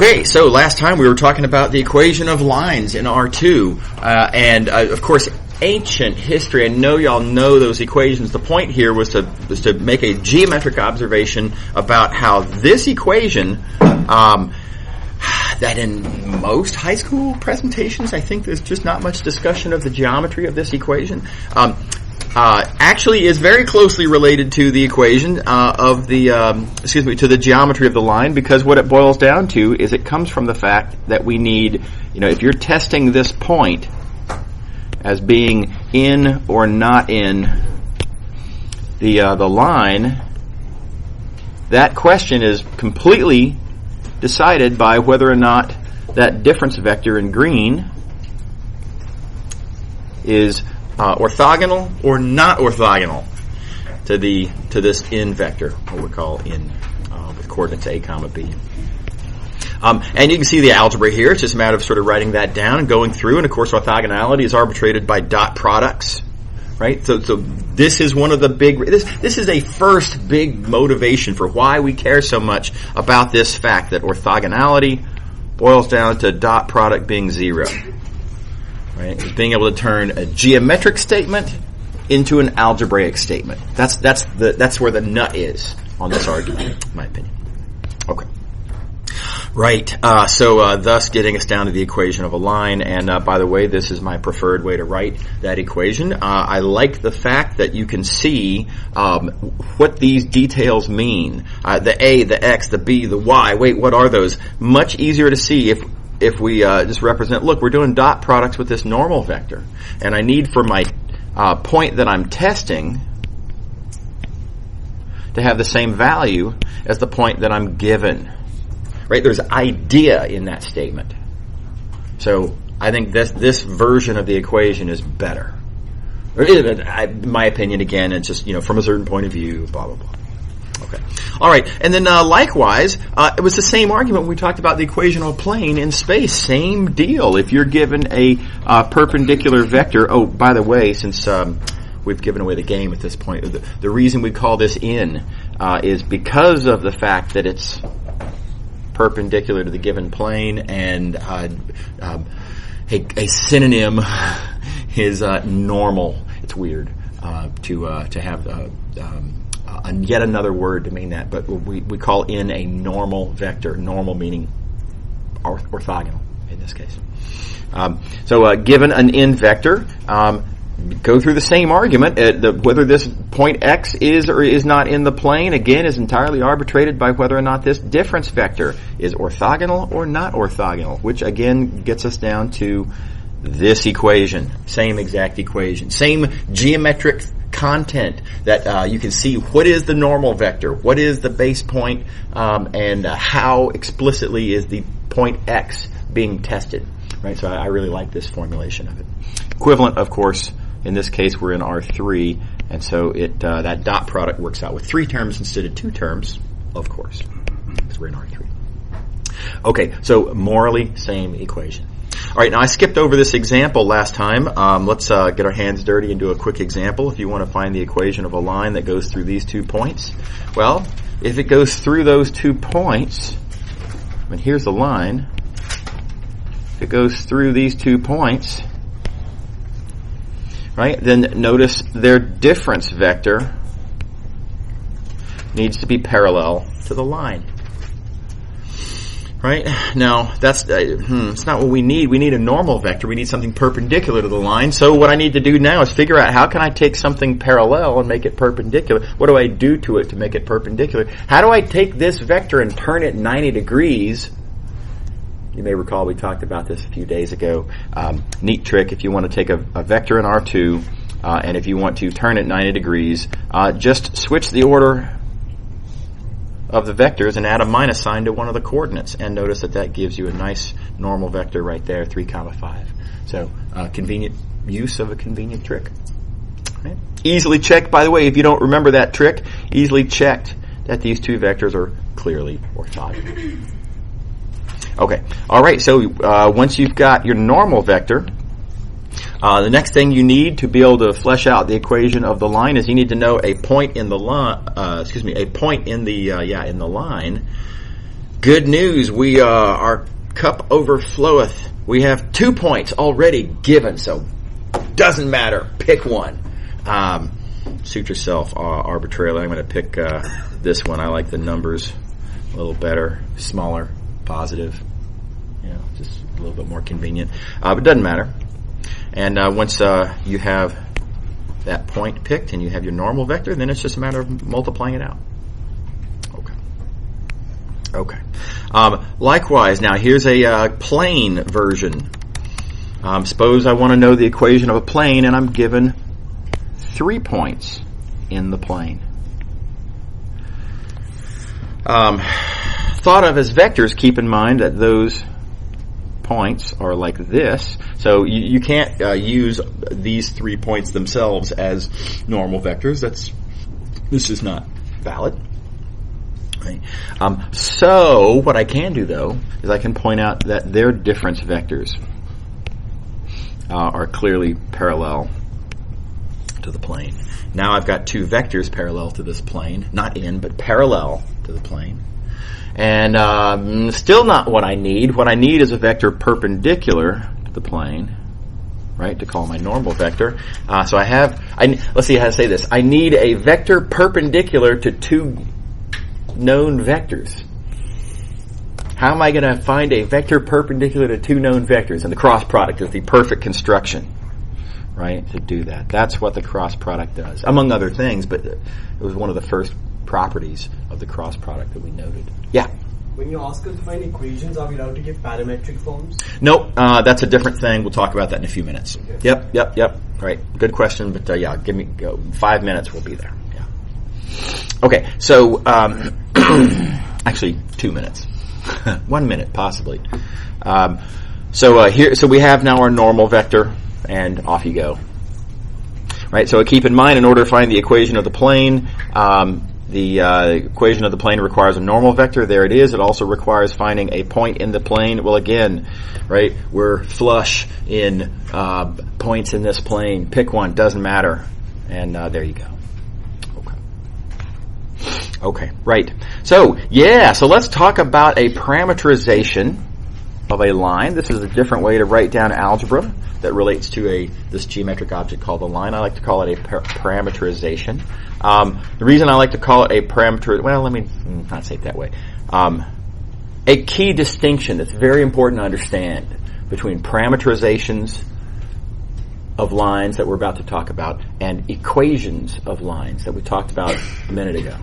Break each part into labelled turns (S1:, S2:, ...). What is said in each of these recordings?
S1: Okay, so last time we were talking about the equation of lines in R2, and of course, ancient history. I know y'all know those equations. The point here was to make a geometric observation about how this equation, that in most high school presentations, I think there's just not much discussion of the geometry of this equation. Actually is very closely related to the equation to the geometry of the line, because what it boils down to is it comes from the fact that we need, if you're testing this point as being in or not in the line, that question is completely decided by whether or not that difference vector in green is orthogonal or not orthogonal to this in vector, what we call in with coordinates a comma b. And you can see the algebra here. It's just a matter of sort of writing that down and going through. And of course, orthogonality is arbitrated by dot products, right? So this is one of the big. This is a first big motivation for why we care so much about this fact that orthogonality boils down to dot product being 0. Right? Is being able to turn a geometric statement into an algebraic statement. That's where the nut is on this argument, in my opinion. Okay. Right. So thus getting us down to the equation of a line. And by the way, this is my preferred way to write that equation. I like the fact that you can see what these details mean. The a, the x, the b, the y. Wait, what are those? Much easier to see if we just represent, look, we're doing dot products with this normal vector. And I need for my point that I'm testing to have the same value as the point that I'm given. Right? There's idea in that statement. So I think this version of the equation is better. In my opinion, again, it's just, from a certain point of view, blah, blah, blah. Okay. All right. And then likewise, it was the same argument when we talked about the equation of a plane in space. Same deal. If you're given a perpendicular vector, oh, by the way, since we've given away the game at this point, the reason we call this in is because of the fact that it's perpendicular to the given plane, and a synonym is normal. It's weird to have yet another word to mean that, but we call in a normal vector. Normal meaning orthogonal in this case. So given an in vector, go through the same argument. Whether this point x is or is not in the plane, again, is entirely arbitrated by whether or not this difference vector is orthogonal or not orthogonal, which again gets us down to this equation. Same exact equation. Same geometric content that you can see what is the normal vector, what is the base point, and how explicitly is the point x being tested. Right. So I really like this formulation of it. Equivalent, of course, in this case we're in R3, and so that dot product works out with 3 terms instead of 2 terms, of course, because we're in R3. Okay, so morally same equation. All right, now I skipped over this example last time. Let's get our hands dirty and do a quick example. If you want to find the equation of a line that goes through these 2 points, well, if it goes through those 2 points, and here's the line, if it goes through these 2 points, right, then notice their difference vector needs to be parallel to the line. Right? Now, that's it's not what we need. We need a normal vector. We need something perpendicular to the line. So what I need to do now is figure out how can I take something parallel and make it perpendicular. What do I do to it to make it perpendicular? How do I take this vector and turn it 90 degrees? You may recall we talked about this a few days ago. Neat trick. If you want to take a vector in R2 and if you want to turn it 90 degrees, just switch the order of the vectors and add a minus sign to one of the coordinates, and notice that gives you a nice normal vector right there, 3, 5. So convenient use of a convenient trick. Right? Easily checked, by the way, if you don't remember that trick, easily checked that these 2 vectors are clearly orthogonal. Okay, all right, so once you've got your normal vector, the next thing you need to be able to flesh out the equation of the line is you need to know a point in the line. A point in the in the line Good news. Our cup overfloweth. We have 2 points already given, so doesn't matter. Pick one. Suit yourself arbitrarily. I'm going to pick this one. I like the numbers a little better, smaller, positive. Just a little bit more convenient. But it doesn't matter. And once you have that point picked and you have your normal vector, then it's just a matter of multiplying it out. Okay. Likewise, now here's a plane version. Suppose I want to know the equation of a plane, and I'm given 3 points in the plane. Thought of as vectors, keep in mind that those points are like this. So you can't use these 3 points themselves as normal vectors. This is not valid. Right. So what I can do, though, is I can point out that their difference vectors are clearly parallel to the plane. Now I've got 2 vectors parallel to this plane, not in, but parallel to the plane. And still not what I need. What I need is a vector perpendicular to the plane, right, to call my normal vector. So let's see how to say this. I need a vector perpendicular to 2 known vectors. How am I going to find a vector perpendicular to 2 known vectors? And the cross product is the perfect construction, right, to do that. That's what the cross product does, among other things, but it was one of the first properties of the cross product that we noted. Yeah?
S2: When you ask us to find equations, are we allowed to give parametric forms?
S1: Nope, that's a different thing. We'll talk about that in a few minutes. Okay. Yep. Right, good question, but give me 5 minutes, we'll be there. Okay, so actually 2 minutes, 1 minute possibly. So we have now our normal vector, and off you go. Right. So keep in mind, in order to find the equation of the plane, the equation of the plane requires a normal vector. There it is. It also requires finding a point in the plane. Well, again, right, we're flush in points in this plane. Pick one, doesn't matter, and there you go. Okay, right. So let's talk about a parameterization of a line. This is a different way to write down algebra that relates to this geometric object called a line. I like to call it a parameterization. The reason I like to call it a parameter, well, let me not say it that way. A key distinction that's very important to understand between parameterizations of lines that we're about to talk about and equations of lines that we talked about a minute ago.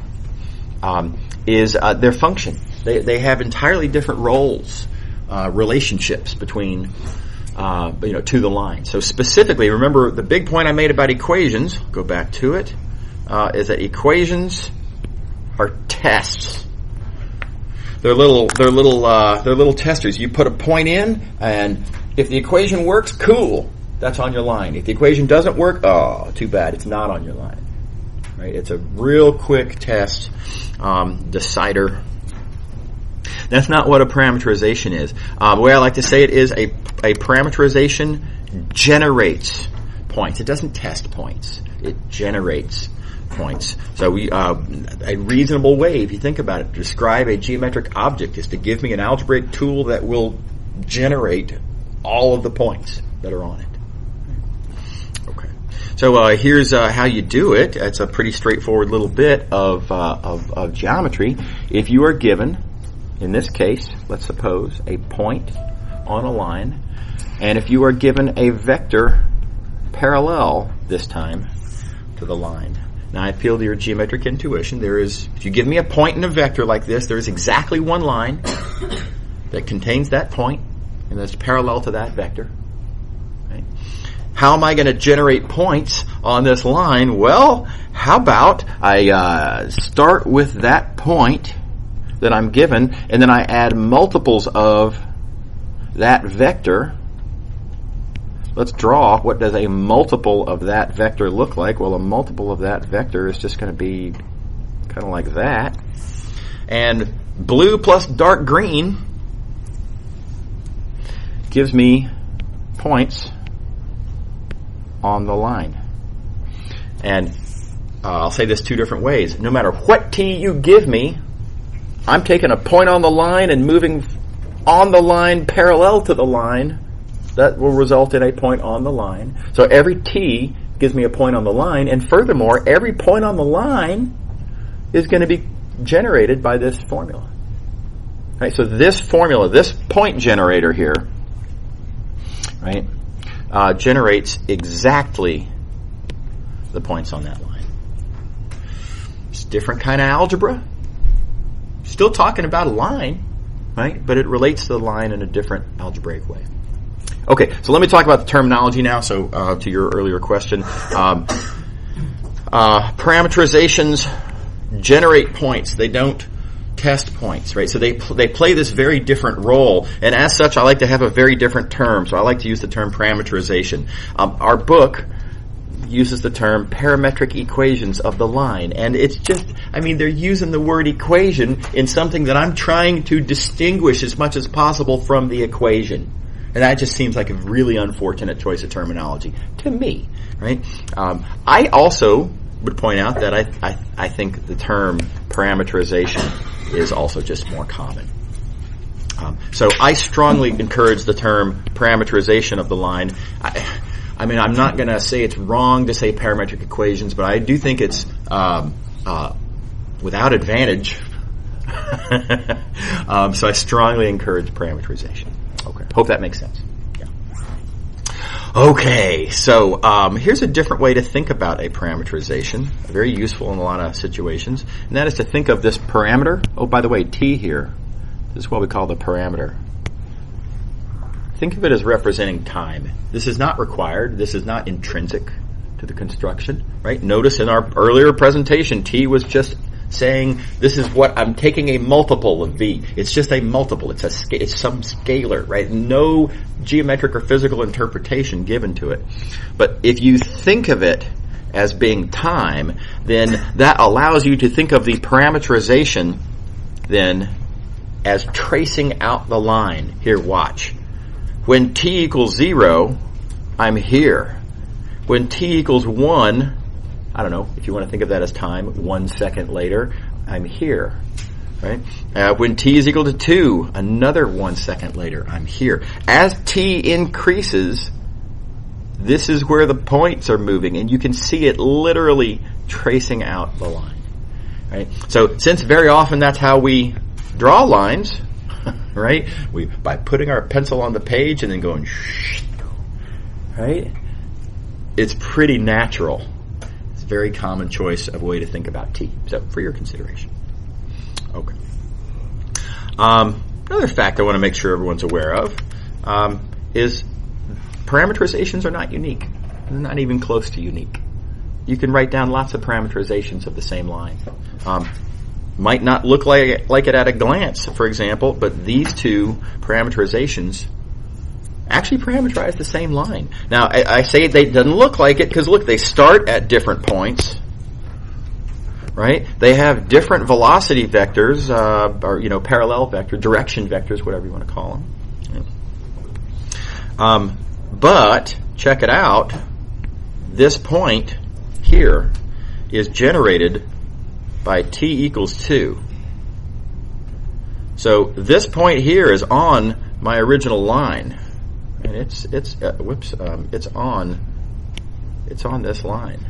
S1: Is their function. They have entirely different roles, relationships between, to the line. So specifically, remember the big point I made about equations. Go back to it. Is that equations are tests. They're little testers. You put a point in, and if the equation works, cool. That's on your line. If the equation doesn't work, oh, too bad. It's not on your line. Right? It's a real quick test decider. That's not what a parameterization is. The way I like to say it is a parameterization generates points. It doesn't test points. It generates points. So a reasonable way, if you think about it, to describe a geometric object is to give me an algebraic tool that will generate all of the points that are on it. So here's how you do it. It's a pretty straightforward little bit of geometry. If you are given, in this case, let's suppose, a point on a line, and if you are given a vector parallel, this time, to the line. Now I appeal to your geometric intuition. If you give me a point and a vector like this, there is exactly one line that contains that point, and that's parallel to that vector. How am I going to generate points on this line? Well, how about I start with that point that I'm given, and then I add multiples of that vector. Let's draw. What does a multiple of that vector look like? Well, a multiple of that vector is just going to be kind of like that. And blue plus dark green gives me points on the line. And I'll say this 2 different ways. No matter what t you give me, I'm taking a point on the line and moving on the line parallel to the line. That will result in a point on the line. So every t gives me a point on the line, and furthermore, every point on the line is going to be generated by this formula. Right? So this formula, this point generator here, right, generates exactly the points on that line. It's a different kind of algebra. Still talking about a line, right? But it relates to the line in a different algebraic way. Okay, so let me talk about the terminology now. So to your earlier question, parameterizations generate points. They don't test points, right? So they play this very different role, and as such, I like to have a very different term. So I like to use the term parameterization. Our book uses the term parametric equations of the line, and it's just, I mean, they're using the word equation in something that I'm trying to distinguish as much as possible from the equation. And that just seems like a really unfortunate choice of terminology to me, right? I also would point out that I think the term parameterization is also just more common. So I strongly encourage the term parameterization of the line. I mean, I'm not going to say it's wrong to say parametric equations, but I do think it's without advantage. So I strongly encourage parameterization. Okay, hope that makes sense. Yeah. Okay, so here's a different way to think about a parameterization, very useful in a lot of situations, and that is to think of this parameter. Oh, by the way, t here, this is what we call the parameter. Think of it as representing time. This is not required. This is not intrinsic to the construction, right? Notice in our earlier presentation, t was just saying this is what I'm taking a multiple of v. It's just a multiple. It's some scalar, right? No geometric or physical interpretation given to it. But if you think of it as being time, then that allows you to think of the parameterization then as tracing out the line. Here, watch. When t equals 0, I'm here. When t equals 1, I don't know if you want to think of that as time, 1 second later, I'm here. Right? When t is equal to 2, another 1 second later, I'm here. As t increases, this is where the points are moving, and you can see it literally tracing out the line. Right? So since very often that's how we draw lines, right? By putting our pencil on the page and then going, right? It's pretty natural. It's a very common choice of a way to think about t. So for your consideration. Okay. Another fact I want to make sure everyone's aware of is parameterizations are not unique. They're not even close to unique. You can write down lots of parameterizations of the same line. Might not look like it at a glance, for example, but these two parameterizations actually parameterize the same line. Now, I say they doesn't look like it because, look, they start at different points, right? They have different velocity vectors, or, parallel vector, direction vectors, whatever you want to call them. Yeah. But, check it out, this point here is generated by t equals 2. So this point here is on my original line, and it's on this line.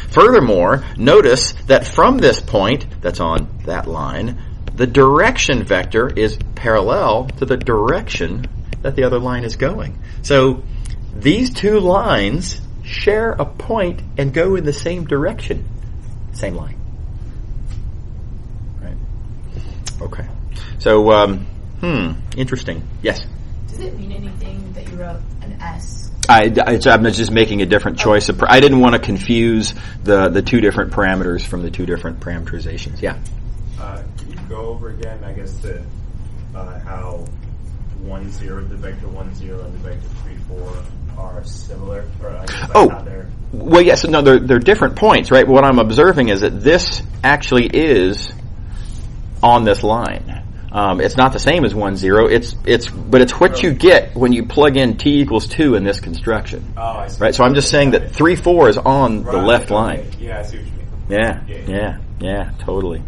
S1: Furthermore, notice that from this point that's on that line, the direction vector is parallel to the direction that the other line is going. So these two lines share a point and go in the same direction. Same line. Right. Okay. So, interesting. Yes?
S3: Does it mean anything that you wrote an S?
S1: I'm just making a different choice. I didn't want to confuse the two different parameters from the two different parameterizations. Yeah?
S4: Can you go over again, I guess, how 1, 0, the vector 1, 0, and the vector 3, 4 are similar? Or I guess how they're...
S1: Well, yes, no, they're different points, right? What I'm observing is that this actually is on this line. It's not the same as 1, 0. But it's what you get when you plug in t equals 2 in this construction. Oh, I see. Right? So I'm just saying that 3, 4 is on the left line.
S4: Yeah, I see what you mean.
S1: Yeah, totally.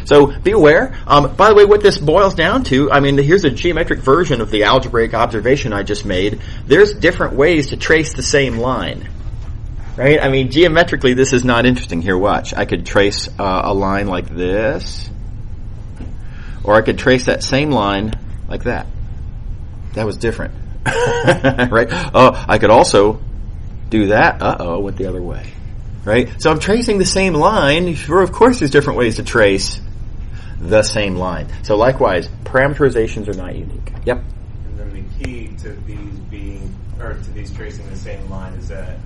S1: So be aware. By the way, what this boils down to, I mean, here's a geometric version of the algebraic observation I just made. There's different ways to trace the same line. Right? I mean, geometrically, this is not interesting. Here, watch. I could trace a line like this, or I could trace that same line like that. That was different. Right? Oh, I could also do that. Went the other way. Right? So I'm tracing the same line. Sure, of course there's different ways to trace the same line. So likewise, parameterizations are not unique. Yep.
S4: And then the key to these tracing the same line is that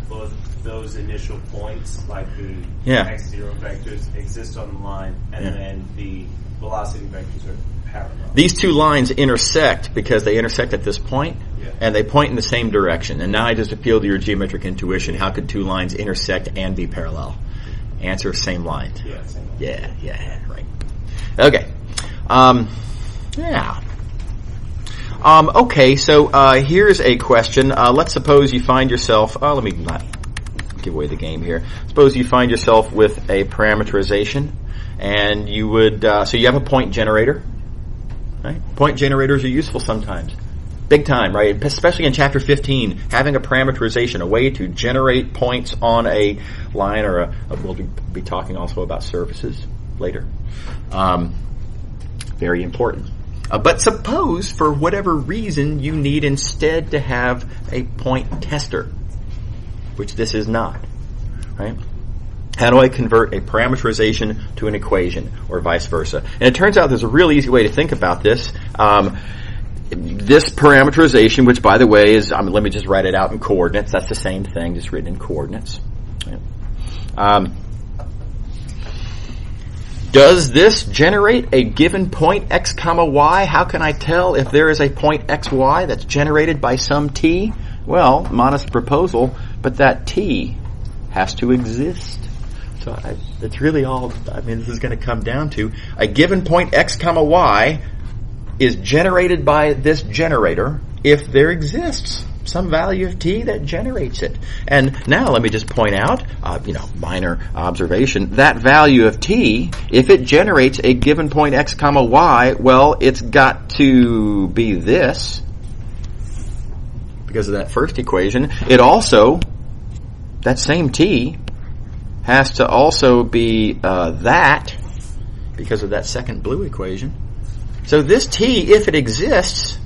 S4: both those initial points, like the x0 vectors, exist on the line, and then the velocity vectors are parallel.
S1: These two lines intersect because they intersect at this point, and they point in the same direction. And now I just appeal to your geometric intuition. How could two lines intersect and be parallel? Answer, same line.
S4: Yeah, same line.
S1: Yeah, right. Okay. Okay, so here's a question. Let's suppose you find yourself, let me not give away the game here. Suppose you find yourself with a parameterization, and you would, so you have a point generator. Right? Point generators are useful sometimes. Big time, right? Especially in chapter 15, having a parameterization, a way to generate points on a line, or we'll be talking also about surfaces later. Very important. But suppose, for whatever reason, you need instead to have a point tester, which this is not, right? How do I convert a parameterization to an equation, or vice versa? And it turns out there's a real easy way to think about this. This parameterization, which, by the way, is, let me just write it out in coordinates. That's the same thing, just written in coordinates. Does this generate a given point x comma y? How can I tell if there is a point x, y that's generated by some t? Well, modest proposal, but that t has to exist. So it's really all, this is going to come down to a given point x comma y is generated by this generator if there exists some value of t that generates it. And now let me just point out, minor observation, that value of t, if it generates a given point x comma y, well, it's got to be this because of that first equation. It also, that same t, has to also be that because of that second blue equation. So this t, if it exists,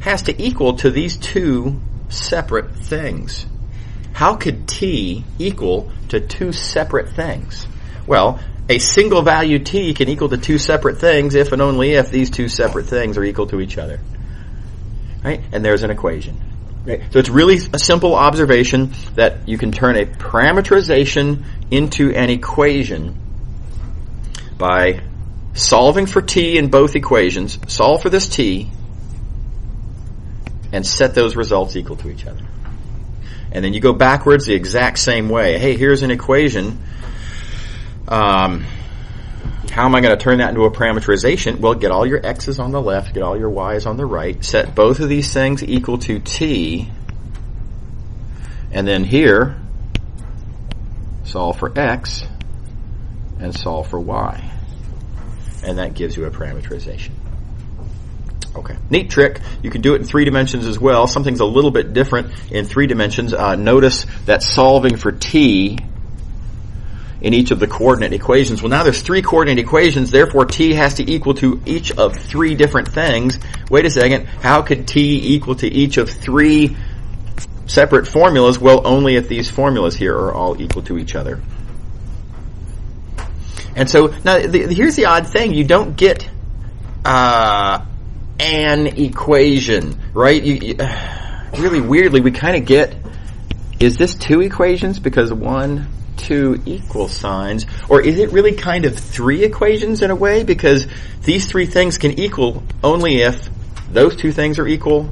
S1: has to equal to these two separate things. How could t equal to two separate things? Well, a single value t can equal to two separate things if and only if these two separate things are equal to each other. Right? And there's an equation. Right? So it's really a simple observation that you can turn a parameterization into an equation by solving for t in both equations, solve for this t, and set those results equal to each other. And then you go backwards the exact same way. Hey, here's an equation. How am I going to turn that into a parameterization? Well, get all your x's on the left, get all your y's on the right, set both of these things equal to t, and then here, solve for x, and solve for y. And that gives you a parameterization. Okay. Neat trick. You can do it in 3 dimensions as well. Something's a little bit different in 3 dimensions. Notice that solving for t in each of the coordinate equations. Well, now there's 3 coordinate equations, therefore t has to equal to each of 3 different things. Wait a second. How could t equal to each of 3 separate formulas? Well, only if these formulas here are all equal to each other. And so, now, here's the odd thing. You don't get an equation, right? Really weirdly, we kind of get, is this 2 equations because 1, 2 equal signs? Or is it really kind of 3 equations in a way? Because these 3 things can equal only if those 2 things are equal,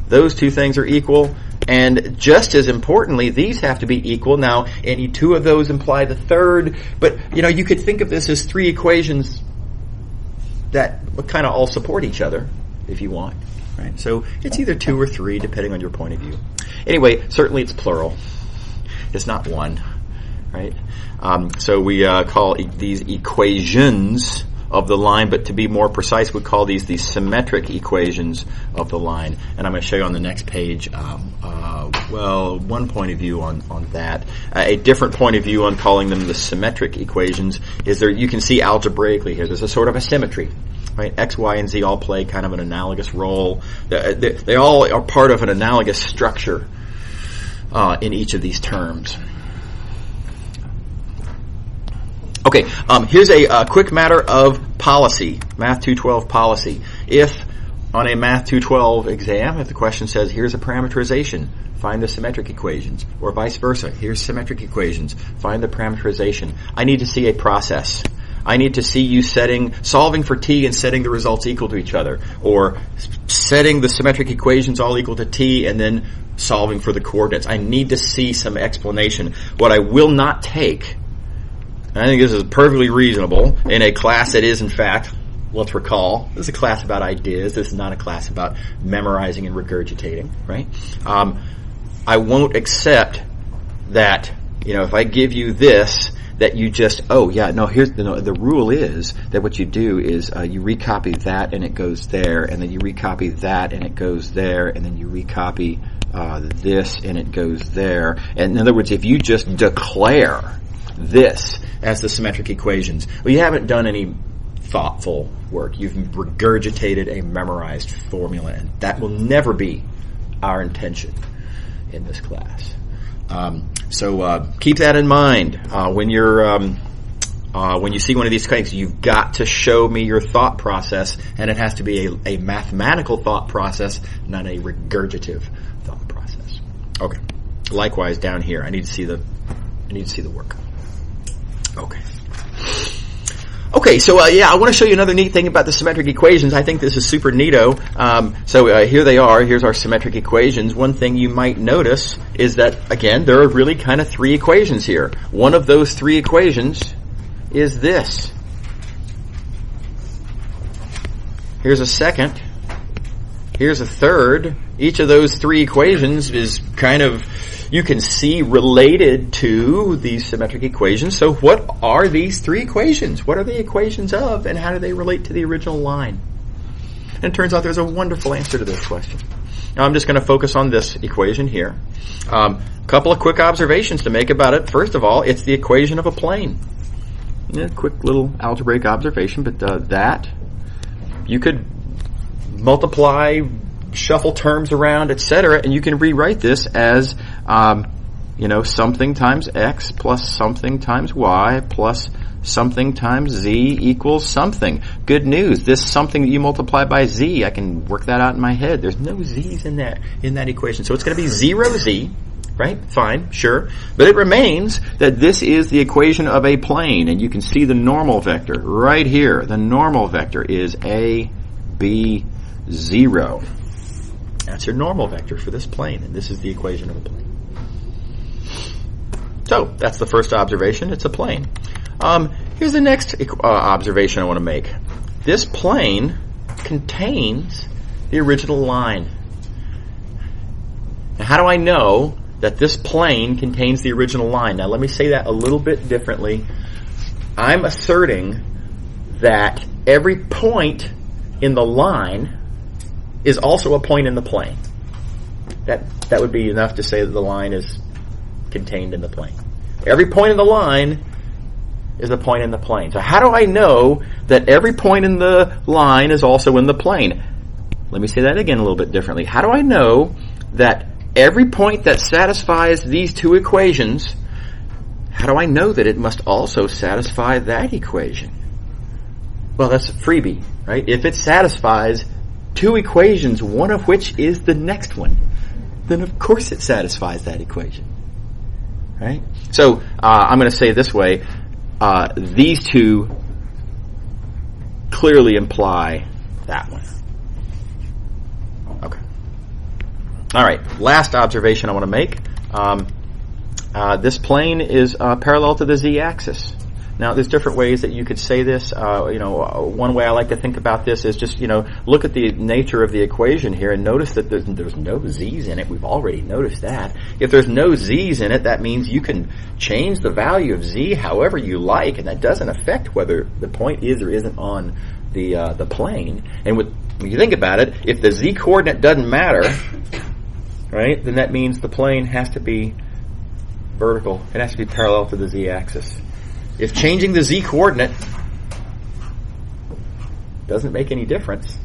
S1: those 2 things are equal, and just as importantly, these have to be equal. Now, any 2 of those imply the third, but, you could think of this as 3 equations that kind of all support each other, if you want. Right? So it's either 2 or 3, depending on your point of view. Anyway, certainly it's plural. It's not 1. right? So we call these equations of the line, but to be more precise, we call these the symmetric equations of the line. And I'm going to show you on the next page, one point of view on that. A different point of view on calling them the symmetric equations is there. You can see algebraically here, there's a sort of a symmetry. Right? X, Y, and Z all play kind of an analogous role. They all are part of an analogous structure in each of these terms. Okay, here's a quick matter of policy, Math 212 policy. If on a Math 212 exam, if the question says, here's a parameterization, find the symmetric equations, or vice versa, here's symmetric equations, find the parameterization, I need to see a process. I need to see you solving for t and setting the results equal to each other, or setting the symmetric equations all equal to t and then solving for the coordinates. I need to see some explanation. What I will not take, and I think this is perfectly reasonable, in a class that is, in fact, let's recall, this is a class about ideas. This is not a class about memorizing and regurgitating, right? I won't accept that, if I give you this, that you just, here's the rule is that what you do is you recopy that and it goes there, and then you recopy that and it goes there, and then you recopy this and it goes there. And in other words, if you just declare this as the symmetric equations, well, you haven't done any thoughtful work. You've regurgitated a memorized formula, and that will never be our intention in this class. So keep that in mind when you see one of these things. You've got to show me your thought process, and it has to be a mathematical thought process, not a regurgitative thought process. Okay. Likewise, down here, I need to see the work. Okay, so I want to show you another neat thing about the symmetric equations. I think this is super neato. So here they are. Here's our symmetric equations. One thing you might notice is that, again, there are really kind of three equations here. One of those three equations is this. Here's a second. Here's a third. Each of those three equations is kind of, you can see, related to these symmetric equations. So what are these three equations? What are the equations of, and how do they relate to the original line? And it turns out there's a wonderful answer to this question. Now I'm just going to focus on this equation here. A couple of quick observations to make about it. First of all, it's the equation of a plane. Quick little algebraic observation, but that, you could multiply, shuffle terms around, etc., and you can rewrite this as, something times x plus something times y plus something times z equals something. Good news. This something that you multiply by z, I can work that out in my head. There's no z's in that equation. So it's going to be 0z, right? Fine, sure. But it remains that this is the equation of a plane, and you can see the normal vector right here. The normal vector is a, b, 0. That's your normal vector for this plane, and this is the equation of a plane. So, that's the first observation. It's a plane. Here's the next observation I want to make. This plane contains the original line. Now, how do I know that this plane contains the original line? Now, let me say that a little bit differently. I'm asserting that every point in the line is also a point in the plane. That would be enough to say that the line is contained in the plane. Every point in the line is a point in the plane. So how do I know that every point in the line is also in the plane? Let me say that again a little bit differently. How do I know that every point that satisfies these two equations, how do I know that it must also satisfy that equation? Well, that's a freebie, right? If it satisfies two equations, one of which is the next one, then of course it satisfies that equation, right? So I'm going to say it this way. These two clearly imply that one. Okay. All right. Last observation I want to make. This plane is parallel to the z-axis. Now, there's different ways that you could say this. One way I like to think about this is just, look at the nature of the equation here and notice that there's no z's in it. We've already noticed that. If there's no z's in it, that means you can change the value of z however you like, and that doesn't affect whether the point is or isn't on the plane. And when you think about it, if the z coordinate doesn't matter, right, then that means the plane has to be vertical. It has to be parallel to the z-axis. If changing the z-coordinate doesn't make any difference,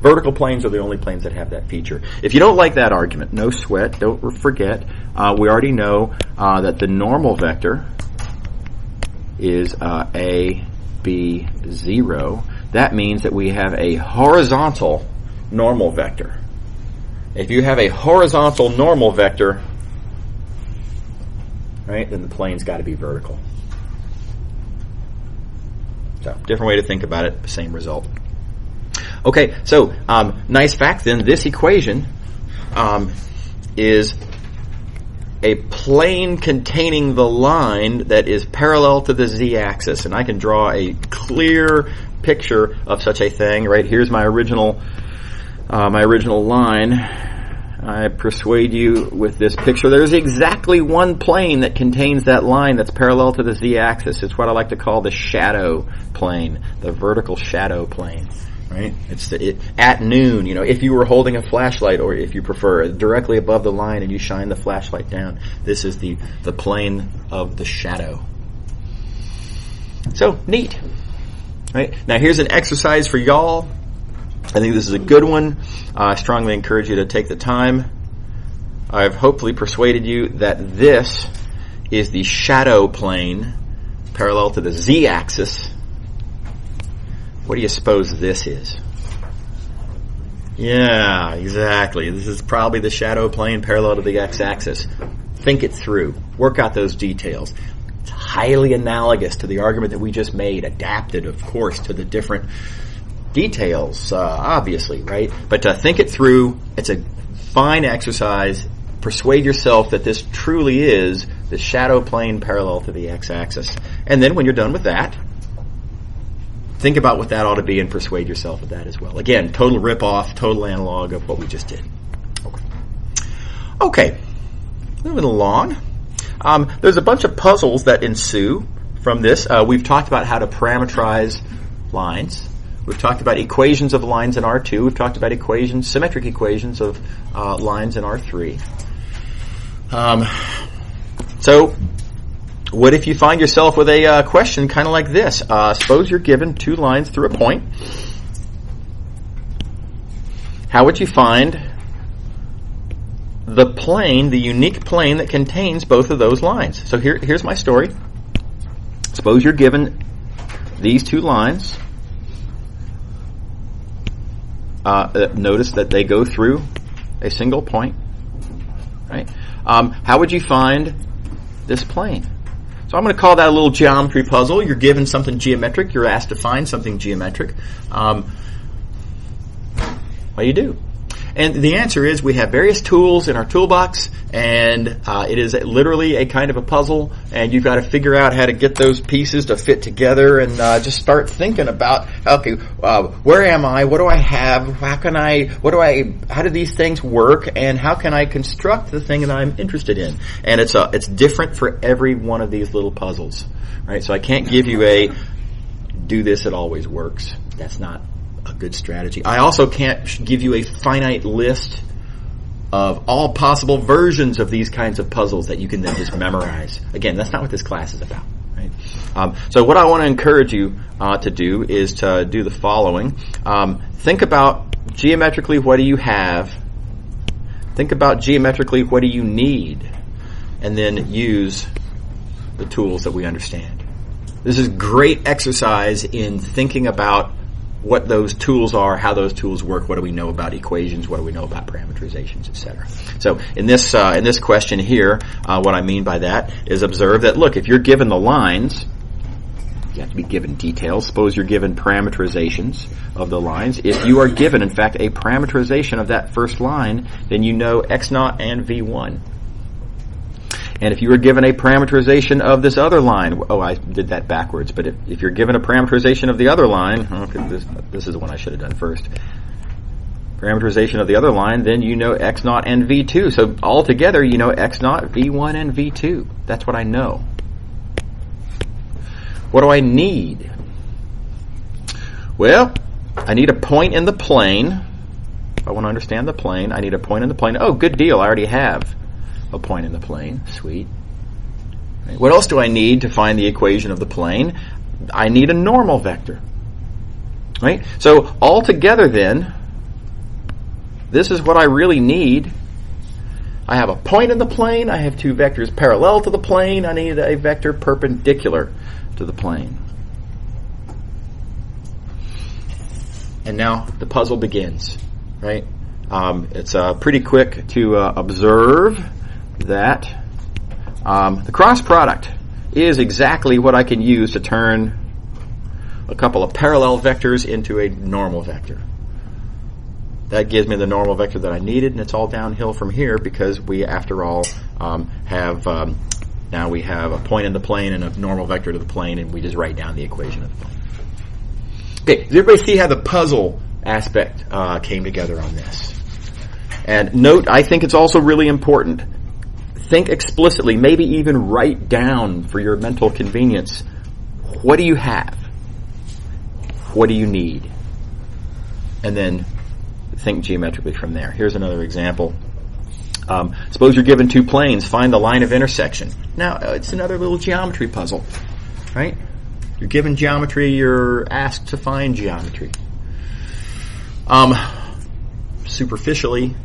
S1: vertical planes are the only planes that have that feature. If you don't like that argument, no sweat, don't forget, we already know that the normal vector is a, b, 0. That means that we have a horizontal normal vector. If you have a horizontal normal vector, right, then the plane's got to be vertical. So, different way to think about it, same result. Okay, so nice fact then, this equation is a plane containing the line that is parallel to the z-axis. And I can draw a clear picture of such a thing. Right, here's my original line. I persuade you with this picture. There's exactly one plane that contains that line that's parallel to the z-axis. It's what I like to call the shadow plane, the vertical shadow plane. Right? It's at noon, if you were holding a flashlight, or if you prefer, directly above the line and you shine the flashlight down, this is the plane of the shadow. So, neat. Right? Now here's an exercise for y'all. I think this is a good one. I strongly encourage you to take the time. I've hopefully persuaded you that this is the shadow plane parallel to the z-axis. What do you suppose this is? Yeah, exactly. This is probably the shadow plane parallel to the x-axis. Think it through. Work out those details. It's highly analogous to the argument that we just made, adapted, of course, to the different details, obviously, right? But think it through. It's a fine exercise. Persuade yourself that this truly is the shadow plane parallel to the x-axis. And then when you're done with that, think about what that ought to be and persuade yourself of that as well. Again, total rip-off, total analog of what we just did. Okay. Moving along. There's a bunch of puzzles that ensue from this. We've talked about how to parameterize lines. We've talked about equations of lines in R2. We've talked about symmetric equations of lines in R3. So, what if you find yourself with a question kind of like this? Suppose you're given two lines through a point. How would you find the plane, the unique plane that contains both of those lines? So here's my story. Suppose you're given these two lines. Notice that they go through a single point. Right? How would you find this plane? So I'm going to call that a little geometry puzzle. You're given something geometric. You're asked to find something geometric. What do you do? And the answer is we have various tools in our toolbox, and it is literally a kind of a puzzle, and you've got to figure out how to get those pieces to fit together and just start thinking about, okay, where am I? What do I have? How do these things work? And how can I construct the thing that I'm interested in? And it's different for every one of these little puzzles, right? So I can't give you a do this, it always works. That's not a good strategy. I also can't give you a finite list of all possible versions of these kinds of puzzles that you can then just memorize. Again, that's not what this class is about. Right? So what I want to encourage you to do is to do the following. Think about geometrically what do you have. Think about geometrically what do you need. And then use the tools that we understand. This is great exercise in thinking about what those tools are, how those tools work, what do we know about equations, what do we know about parameterizations, etc. So in this question here, what I mean by that is observe that, look, if you're given the lines, you have to be given details. Suppose you're given parameterizations of the lines. If you are given, in fact, a parameterization of that first line, then you know x0 and v1. And if you were given a parameterization of this other line, I did that backwards, but if you're given a parameterization of the other line, okay, this is the one I should have done first. Parameterization of the other line, then you know x0 and v2. So altogether, you know x0, v1, and v2. That's what I know. What do I need? Well, I need a point in the plane. If I want to understand the plane, I need a point in the plane. Oh, good deal. I already have a point in the plane. Sweet. Right. What else do I need to find the equation of the plane? I need a normal vector. Right? So altogether then, this is what I really need. I have a point in the plane. I have two vectors parallel to the plane. I need a vector perpendicular to the plane. And now the puzzle begins, right? It's pretty quick to observe that the cross product is exactly what I can use to turn a couple of parallel vectors into a normal vector. That gives me the normal vector that I needed, and it's all downhill from here because we, after all, now we have a point in the plane and a normal vector to the plane, and we just write down the equation of the plane. Okay, does everybody see how the puzzle aspect came together on this? And note, I think it's also really important. Think explicitly, maybe even write down for your mental convenience, what do you have? What do you need? And then think geometrically from there. Here's another example. Suppose you're given two planes. Find the line of intersection. Now, it's another little geometry puzzle, right? You're given geometry. You're asked to find geometry. Superficially,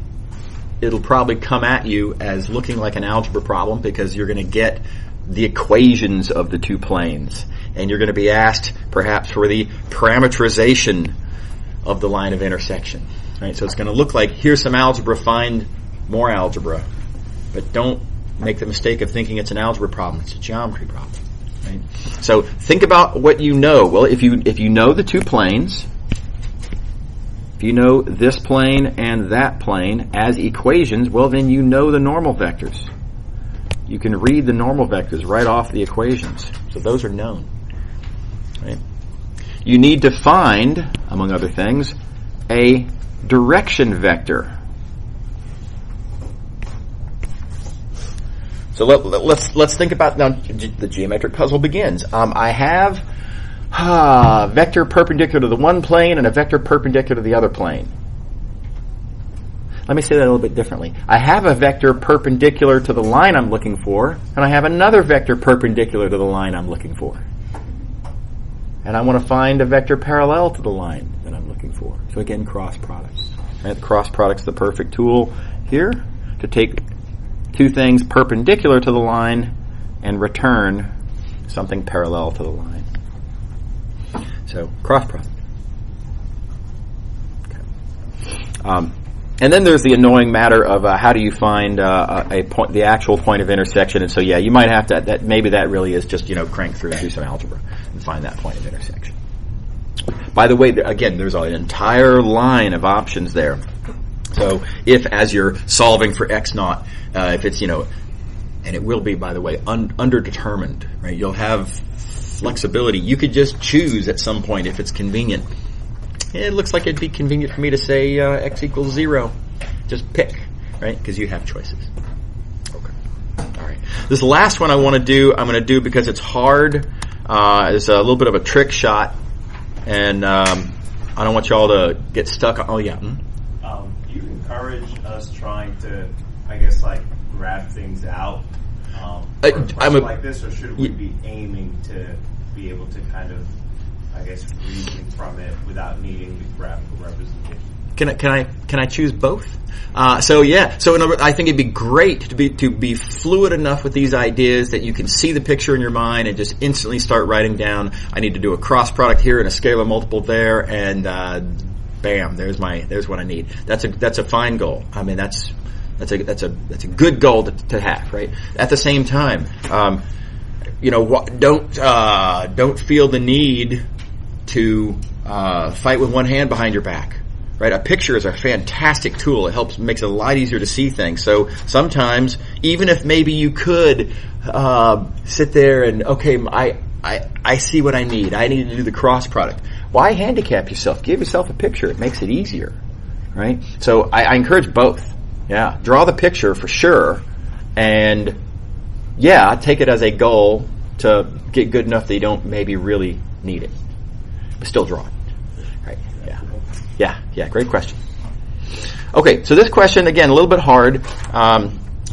S1: it'll probably come at you as looking like an algebra problem because you're going to get the equations of the two planes. And you're going to be asked, perhaps, for the parameterization of the line of intersection. Right, so it's going to look like, here's some algebra, find more algebra. But don't make the mistake of thinking it's an algebra problem. It's a geometry problem. Right? So think about what you know. Well, if you know the two planes, if you know this plane and that plane as equations, well, then you know the normal vectors. You can read the normal vectors right off the equations. So those are known. Right? You need to find, among other things, a direction vector. So let's think about now. The geometric puzzle begins. I have a vector perpendicular to the one plane and a vector perpendicular to the other plane. Let me say that a little bit differently. I have a vector perpendicular to the line I'm looking for, and I have another vector perpendicular to the line I'm looking for. And I want to find a vector parallel to the line that I'm looking for. So again, cross products. Right? The cross product's the perfect tool here to take two things perpendicular to the line and return something parallel to the line. So cross product. Okay. And then there's the annoying matter of how do you find a point, the actual point of intersection. And so yeah, you might have to. Maybe that really is just crank through and do some algebra and find that point of intersection. By the way, again, there's an entire line of options there. So if, as you're solving for x0, if it's and it will be, by the way, underdetermined, right? You'll have flexibility. You could just choose at some point if it's convenient. It looks like it'd be convenient for me to say x equals 0. Just pick, right? Because you have choices. Okay. All right. This last one I'm going to do because it's hard. It's a little bit of a trick shot, and I don't want y'all to get stuck. Oh yeah. Do
S4: you encourage us trying to, I guess, like graph things out like this, or should we be aiming to be able to kind of, I guess, reason from it without needing the graphical representation?
S1: Can I choose both? So in other words, I think it'd be great to be fluid enough with these ideas that you can see the picture in your mind and just instantly start writing down. I need to do a cross product here and a scalar multiple there, and bam, there's what I need. That's a fine goal. I mean, that's a good goal to have, right? At the same time, don't feel the need to fight with one hand behind your back. right? A picture is a fantastic tool. It makes it a lot easier to see things. So sometimes, even if maybe you could sit there and, okay, I see what I need. I need to do the cross product. Why handicap yourself? Give yourself a picture. It makes it easier, right? So I encourage both. Yeah, draw the picture for sure, and yeah, take it as a goal to get good enough that you don't maybe really need it, but still draw it. Right? Yeah. Great question. Okay, so this question again a little bit hard.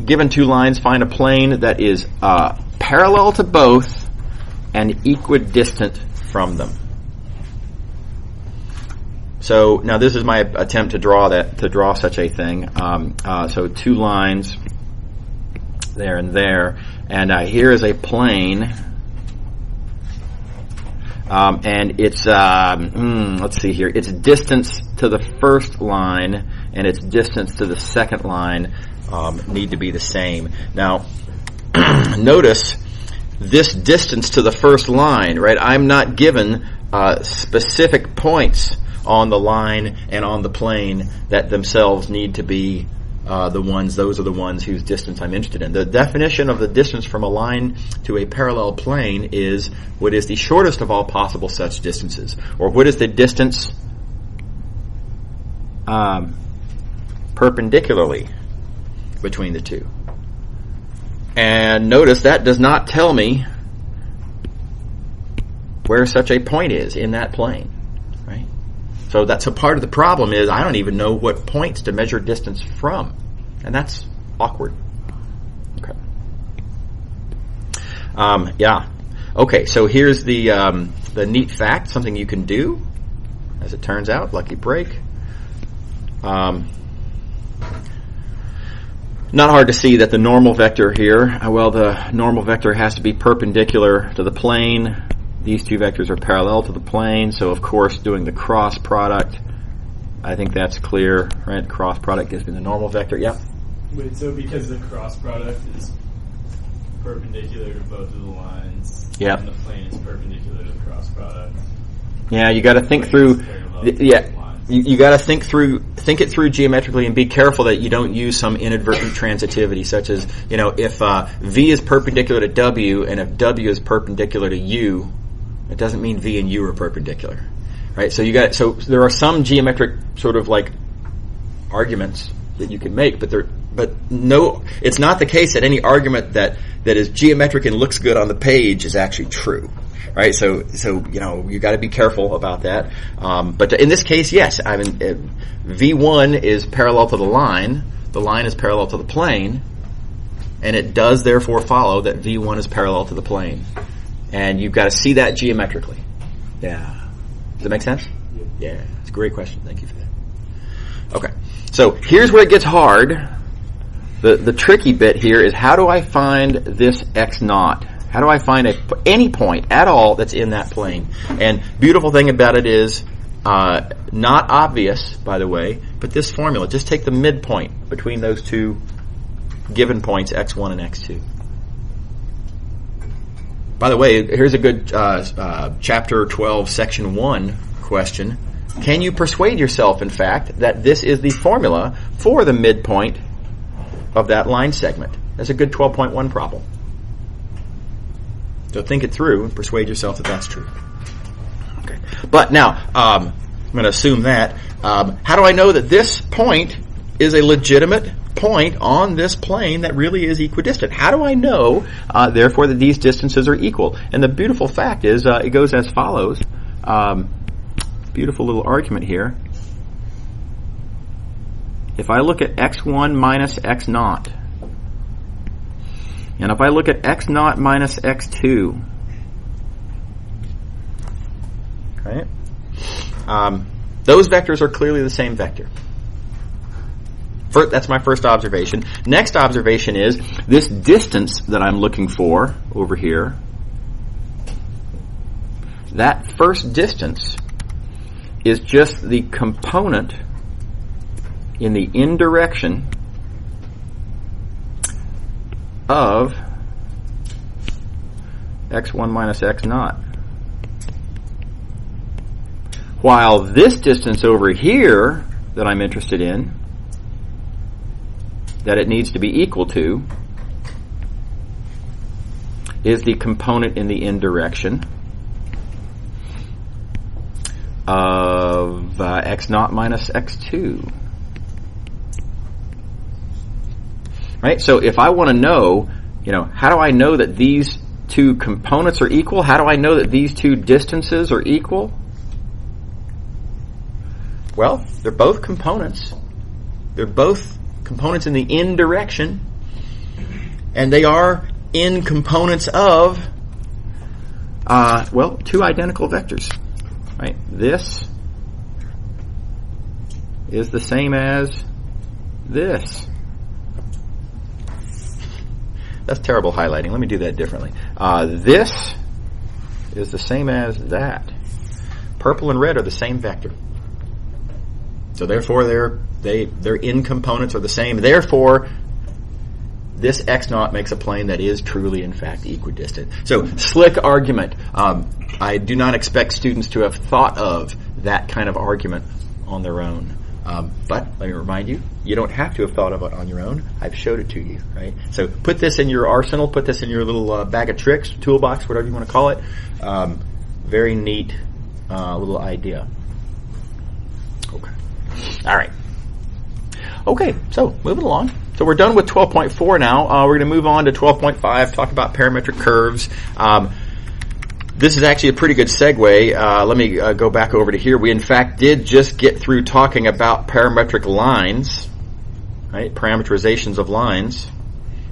S1: Given two lines, find a plane that is parallel to both and equidistant from them. So now this is my attempt to draw such a thing. So two lines there and there, and here is a plane, and it's let's see here. Its distance to the first line and its distance to the second line need to be the same. Now, notice this distance to the first line, right? I'm not given specific points on the line and on the plane that themselves need to be those are the ones whose distance I'm interested in. The definition of the distance from a line to a parallel plane is what is the shortest of all possible such distances, or what is the distance perpendicularly between the two. And notice that does not tell me where such a point is in that plane. So that's a part of the problem is I don't even know what points to measure distance from. And that's awkward. Okay. Okay, so here's the neat fact, something you can do, as it turns out, lucky break. Not hard to see that the normal vector here, the normal vector has to be perpendicular to the plane. These two vectors are parallel to the plane, so of course doing the cross product, I think that's clear, right? Cross product gives me the normal vector, yeah?
S5: Wait, so because the cross product is perpendicular to both of the lines,
S1: yep,
S5: and the plane is perpendicular to the cross product.
S1: Yeah, you got to think through, you got to think it through geometrically, and be careful that you don't use some inadvertent transitivity, such as, if V is perpendicular to W, and if W is perpendicular to U, it doesn't mean V and U are perpendicular, right? So there are some geometric sort of like arguments that you can make, but no, it's not the case that any argument that is geometric and looks good on the page is actually true, right? So you got to be careful about that. But in this case, yes, V1 is parallel to the line is parallel to the plane, and it does therefore follow that V1 is parallel to the plane. And you've got to see that geometrically. Yeah. Does that make sense? Yeah. It's a great question. Thank you for that. Okay. So here's where it gets hard. The tricky bit here is, how do I find this x naught? How do I find any point at all that's in that plane? And beautiful thing about it is, not obvious, by the way, but this formula, just take the midpoint between those two given points, x1 and x2. By the way, here's a good chapter 12, section 1 question. Can you persuade yourself, in fact, that this is the formula for the midpoint of that line segment? That's a good 12.1 problem. So think it through and persuade yourself that that's true. Okay. But now, I'm going to assume that. How do I know that this point is a legitimate point on this plane that really is equidistant? How do I know, therefore, that these distances are equal? And the beautiful fact is, it goes as follows. Beautiful little argument here. If I look at x1 minus x naught, and if I look at x naught minus x2, okay, those vectors are clearly the same vector. That's my first observation. Next observation is this distance that I'm looking for over here. That first distance is just the component in the in direction of x1 minus x naught. While this distance over here that I'm interested in that it needs to be equal to is the component in the n direction of x0 minus x2. Right? So if I want to know, how do I know that these two components are equal? How do I know that these two distances are equal? Well, they're both components. They're both components in the n direction, and they are in components of, two identical vectors. Right? This is the same as this. That's terrible highlighting. Let me do that differently. This is the same as that. Purple and red are the same vector. So therefore, their in components are the same. Therefore, this x0 makes a plane that is truly, in fact, equidistant. So, slick argument. I do not expect students to have thought of that kind of argument on their own. But let me remind you, you don't have to have thought of it on your own. I've showed it to you, right? So put this in your arsenal, put this in your little bag of tricks, toolbox, whatever you want to call it. Very neat little idea. Okay. All right. Okay, so moving along. So we're done with 12.4 now. We're going to move on to 12.5, talk about parametric curves. This is actually a pretty good segue. Let me go back over to here. We, in fact, did just get through talking about parametric lines, right? Parameterizations of lines.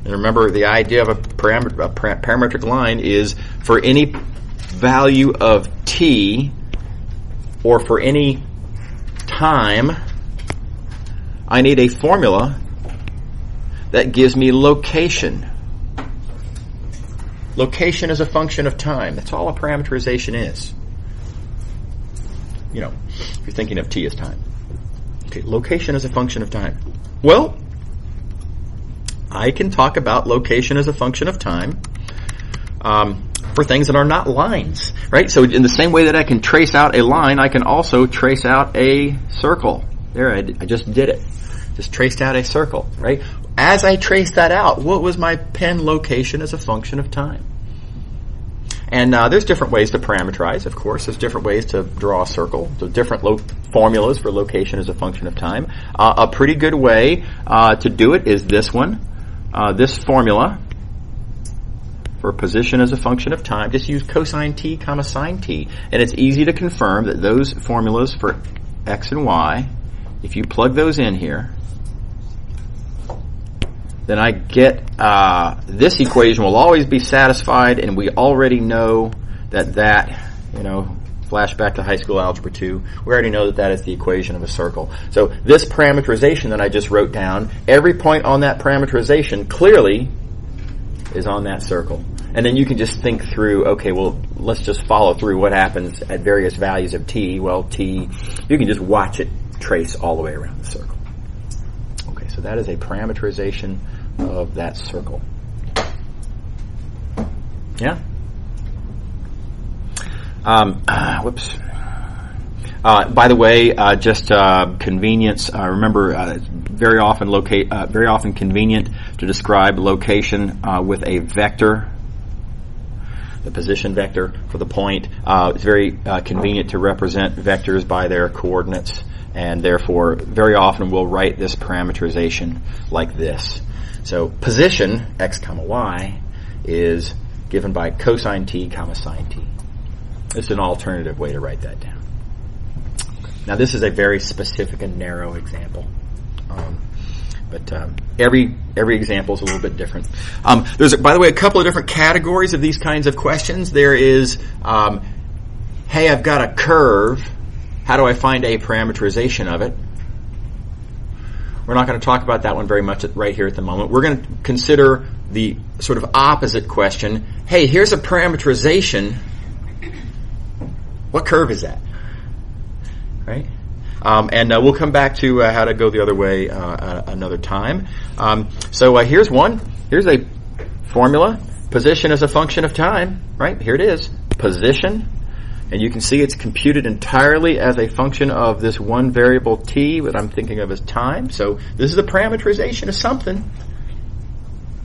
S1: And remember, the idea of a parametric line is for any value of t, or for any time, I need a formula that gives me location. Location is a function of time. That's all a parameterization is. If you're thinking of t as time. Okay, location is a function of time. Well, I can talk about location as a function of time for things that are not lines, right? So in the same way that I can trace out a line, I can also trace out a circle. There, I just did it. Just traced out a circle, right? As I traced that out, what was my pen location as a function of time? And there's different ways to parameterize, of course. There's different ways to draw a circle. So different formulas for location as a function of time. A pretty good way to do it is this one. This formula for position as a function of time. Just use cosine t comma sine t. And it's easy to confirm that those formulas for x and y, if you plug those in here, then I get this equation will always be satisfied, and we already know that flash back to high school algebra 2, we already know that is the equation of a circle. So this parameterization that I just wrote down, every point on that parameterization clearly is on that circle. And then you can just think through, okay, well, let's just follow through what happens at various values of t. Well, t, you can just watch it trace all the way around the circle. Okay, so that is a parameterization of that circle. Yeah? Whoops. By the way, just convenience. Remember, very often convenient to describe location with a vector, the position vector for the point. It's very convenient to represent vectors by their coordinates, and therefore, very often we'll write this parameterization like this. So position, x comma y, is given by cosine t comma sine t. It's an alternative way to write that down. Now this is a very specific and narrow example. But every example is a little bit different. There's, by the way, a couple of different categories of these kinds of questions. There is, hey, I've got a curve. How do I find a parameterization of it? We're not going to talk about that one very much right here at the moment. We're going to consider the sort of opposite question. Hey, here's a parameterization. What curve is that? Right? And we'll come back to how to go the other way another time. So here's one. Here's a formula. Position as a function of time. Right? Here it is. Position And you can see it's computed entirely as a function of this one variable t that I'm thinking of as time. So this is a parameterization of something.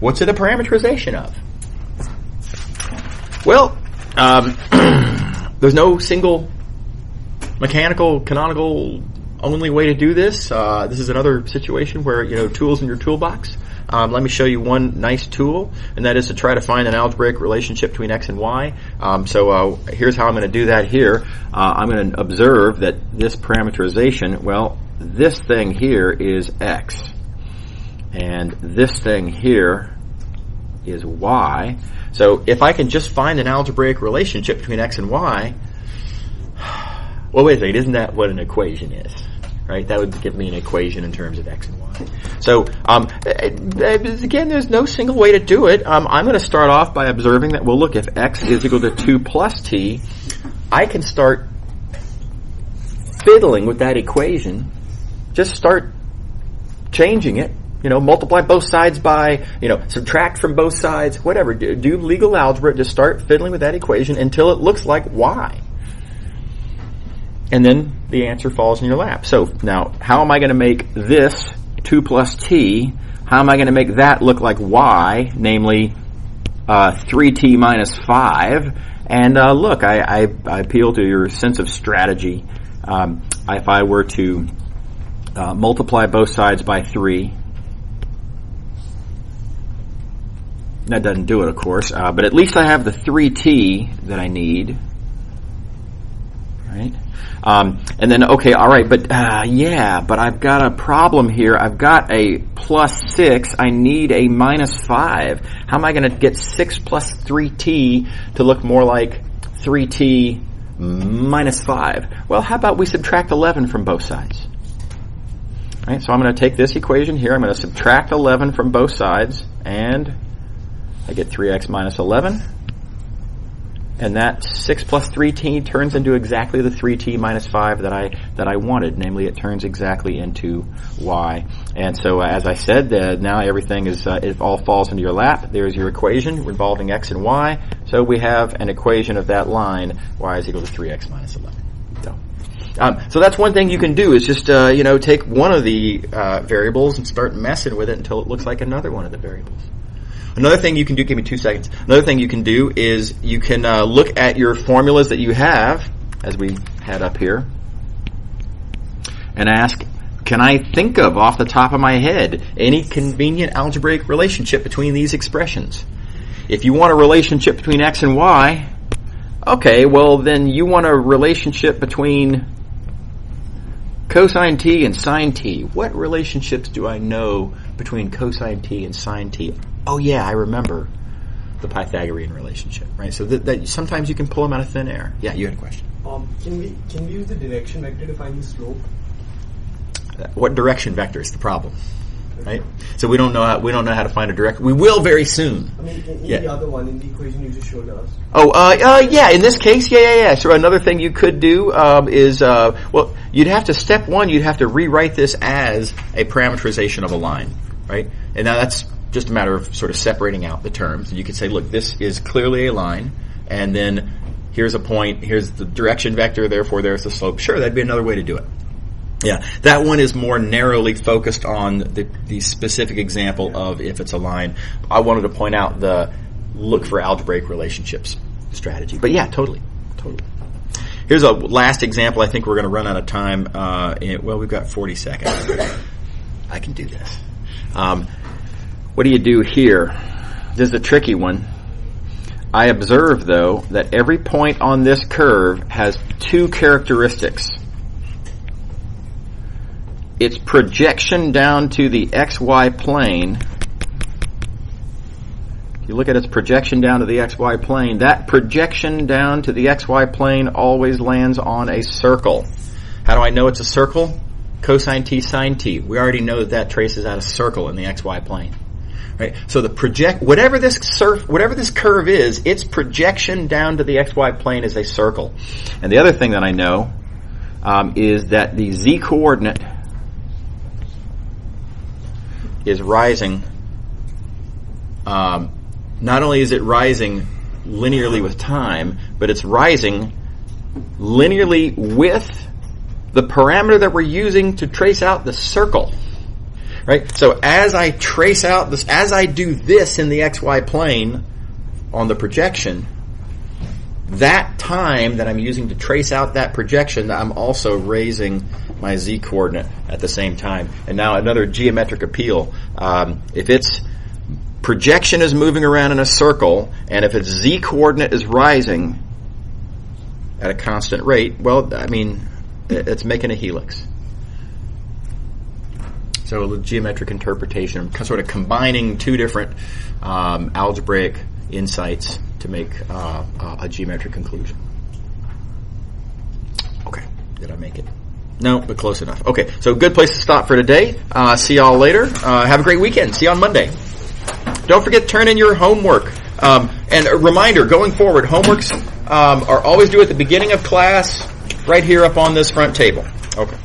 S1: What's it a parameterization of? Well, there's no single mechanical, canonical, only way to do this. This is another situation where, tools in your toolbox. Let me show you one nice tool, and that is to try to find an algebraic relationship between x and y. So here's how I'm going to do that here. I'm going to observe that this parameterization, well, this thing here is x, and this thing here is y. So if I can just find an algebraic relationship between x and y, well, wait a second, isn't that what an equation is? Right? That would give me an equation in terms of x and y. So, again, there's no single way to do it. I'm going to start off by observing that, well, look, if x is equal to 2 plus t, I can start fiddling with that equation. Just start changing it. Multiply both sides by, subtract from both sides, whatever. Do legal algebra. Just start fiddling with that equation until it looks like y. And then the answer falls in your lap. So now, how am I going to make this 2 plus t? How am I going to make that look like y, namely 3t minus 5? And look, I appeal to your sense of strategy. If I were to multiply both sides by 3, that doesn't do it, of course, but at least I have the 3t that I need. Right? And then, okay, all right, but I've got a problem here. I've got a plus 6. I need a minus 5. How am I going to get 6 plus 3t to look more like 3t minus 5? Well, how about we subtract 11 from both sides? Right? So I'm going to take this equation here. I'm going to subtract 11 from both sides, and I get 3x minus 11. And that 6 plus 3t turns into exactly the 3t minus 5 that I wanted. Namely, it turns exactly into y. And so, as I said, now everything is it all falls into your lap. There's your equation involving x and y. So we have an equation of that line: y is equal to 3x minus 11. So that's one thing you can do is just take one of the variables and start messing with it until it looks like another one of the variables. Another thing you can do, give me 2 seconds. Another thing you can do is you can look at your formulas that you have, as we had up here, and ask, can I think of, off the top of my head, any convenient algebraic relationship between these expressions? If you want a relationship between x and y, okay, well then you want a relationship between cosine t and sine t. What relationships do I know between cosine t and sine t? Oh yeah, I remember the Pythagorean relationship, right? So that sometimes you can pull them out of thin air. Yeah, you had a question.
S2: Can we use the direction vector to find the slope?
S1: What direction vector is the problem, right? So we don't know how to find a direction. We will very soon.
S2: I mean, in the other one, in the equation you just showed us.
S1: Yeah. In this case, yeah. So another thing you could do is you'd have to step one. You'd have to rewrite this as a parameterization of a line, right? And now that's just a matter of sort of separating out the terms. You could say, look, this is clearly a line, and then here's a point, here's the direction vector, therefore there's the slope. Sure, that'd be another way to do it. Yeah, that one is more narrowly focused on the specific example of if it's a line. I wanted to point out the look for algebraic relationships strategy. But yeah, totally. Here's a last example. I think we're going to run out of time. We've got 40 seconds. I can do this. What do you do here? This is a tricky one. I observe, though, that every point on this curve has 2 characteristics. Its projection down to the xy plane. If you look at its projection down to the xy plane, that projection down to the xy plane always lands on a circle. How do I know it's a circle? Cosine t, sine t. We already know that traces out a circle in the xy plane. Right? So whatever this curve is, its projection down to the xy plane is a circle. And the other thing that I know is that the z coordinate is rising. Not only is it rising linearly with time, but it's rising linearly with the parameter that we're using to trace out the circle. Right? So as I trace out this, as I do this in the xy plane on the projection, that time that I'm using to trace out that projection, I'm also raising my z-coordinate at the same time. And now another geometric appeal. If its projection is moving around in a circle, and if its z-coordinate is rising at a constant rate, well, I mean, it's making a helix. So a geometric interpretation, sort of combining two different algebraic insights to make a geometric conclusion. Okay, did I make it? No, but close enough. Okay, so good place to stop for today. See y'all later. Have a great weekend. See you on Monday. Don't forget to turn in your homework. And a reminder, going forward, homeworks are always due at the beginning of class, right here up on this front table. Okay.